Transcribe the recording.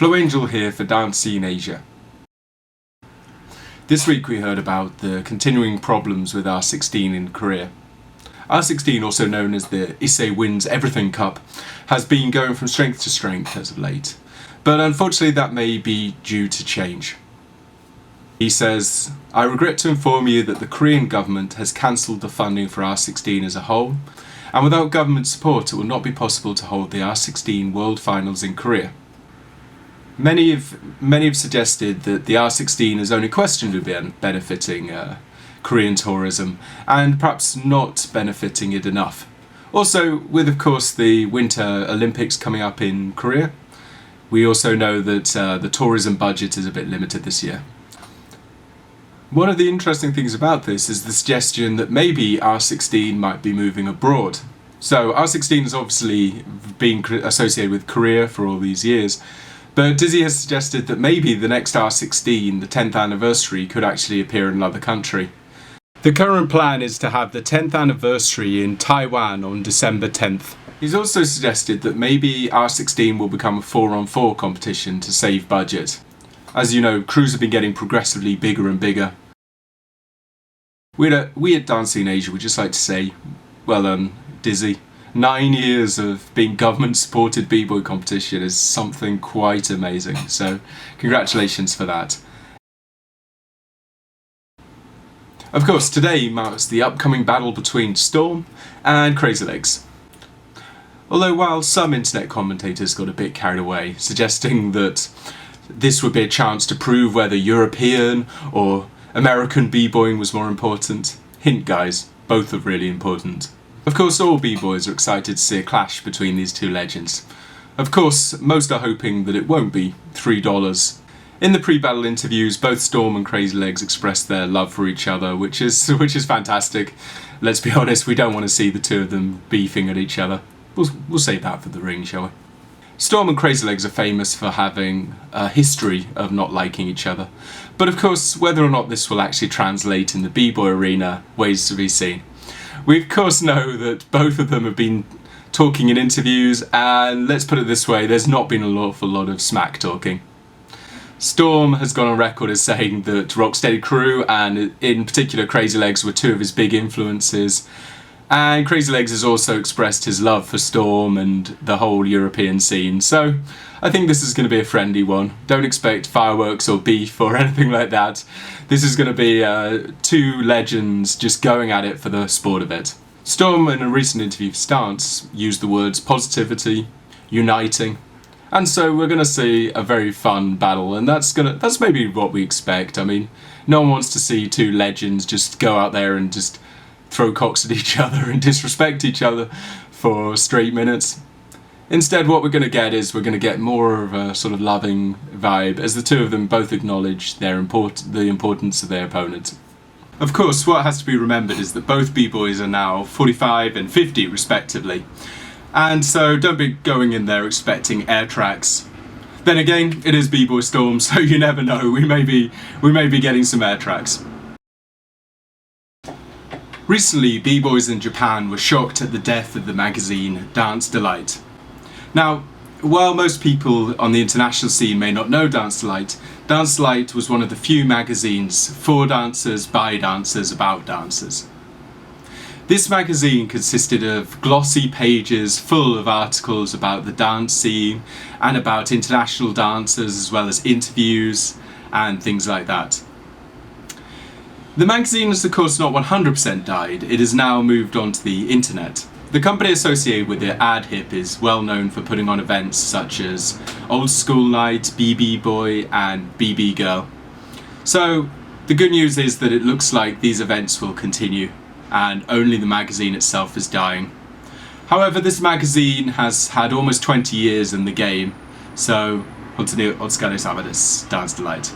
Flo Angel here for Dance Scene Asia. This week we heard about the continuing problems with R16 in Korea. R16, also known as the Issei Wins Everything Cup, has been going from strength to strength as of late. But unfortunately that may be due to change. He says, "I regret to inform you that the Korean government has cancelled the funding for R16 as a whole, and without government support it will not be possible to hold the R16 World Finals in Korea. Many have suggested that the R16 is only questionably benefiting Korean tourism, and perhaps not benefiting it enough. Also, with of course the Winter Olympics coming up in Korea, we also know that the tourism budget is a bit limited this year." One of the interesting things about this is the suggestion that maybe R16 might be moving abroad. So R16 has obviously been associated with Korea for all these years, but Dizzy has suggested that maybe the next R16, the 10th anniversary, could actually appear in another country. The current plan is to have the 10th anniversary in Taiwan on December 10th. He's also suggested that maybe R16 will become a 4-on-4 competition to save budget. As you know, crews have been getting progressively bigger and bigger. We at Dance Scene Asia would just like to say, well done, Dizzy. 9 years of being government-supported b-boy competition is something quite amazing, so congratulations for that. Of course, today marks the upcoming battle between Storm and Crazy Legz. Although while some internet commentators got a bit carried away, suggesting that this would be a chance to prove whether European or American b-boying was more important, hint guys, both are really important. Of course, all b-boys are excited to see a clash between these two legends. Of course, most are hoping that it won't be $3. In the pre-battle interviews, both Storm and Crazy Legz expressed their love for each other, which is fantastic. Let's be honest, we don't want to see the two of them beefing at each other. We'll save that for the ring, shall we? Storm and Crazy Legz are famous for having a history of not liking each other. But of course, whether or not this will actually translate in the b-boy arena, waits to be seen. We of course know that both of them have been talking in interviews, and let's put it this way, there's not been an awful lot of smack talking. Storm has gone on record as saying that Rocksteady Crew, and in particular Crazy Legz, were two of his big influences. And Crazy Legz has also expressed his love for Storm and the whole European scene. So I think this is going to be a friendly one. Don't expect fireworks or beef or anything like that. This is going to be two legends just going at it for the sport of it. Storm, in a recent interview for Stance, used the words positivity, uniting. And so we're going to see a very fun battle, and that's maybe what we expect. I mean, no one wants to see two legends just go out there and just throw cocks at each other and disrespect each other for straight minutes. Instead, what we're going to get is we're going to get more of a sort of loving vibe, as the two of them both acknowledge the importance of their opponent. Of course, what has to be remembered is that both b-boys are now 45 and 50 respectively, and so don't be going in there expecting air tracks. Then again, it is b-boy Storm, so you never know, we may be getting some air tracks. Recently, b-boys in Japan were shocked at the death of the magazine Dance Delight. Now, while most people on the international scene may not know Dance Delight, Dance Delight was one of the few magazines for dancers, by dancers, about dancers. This magazine consisted of glossy pages full of articles about the dance scene and about international dancers, as well as interviews and things like that. The magazine has of course not 100% died, it has now moved on to the internet. The company associated with it, AdHip, is well known for putting on events such as Old School Night, Bboy and BB Girl. So the good news is that it looks like these events will continue and only the magazine itself is dying. However, this magazine has had almost 20 years in the game, so 本当にお疲れ様です。Dance Delight.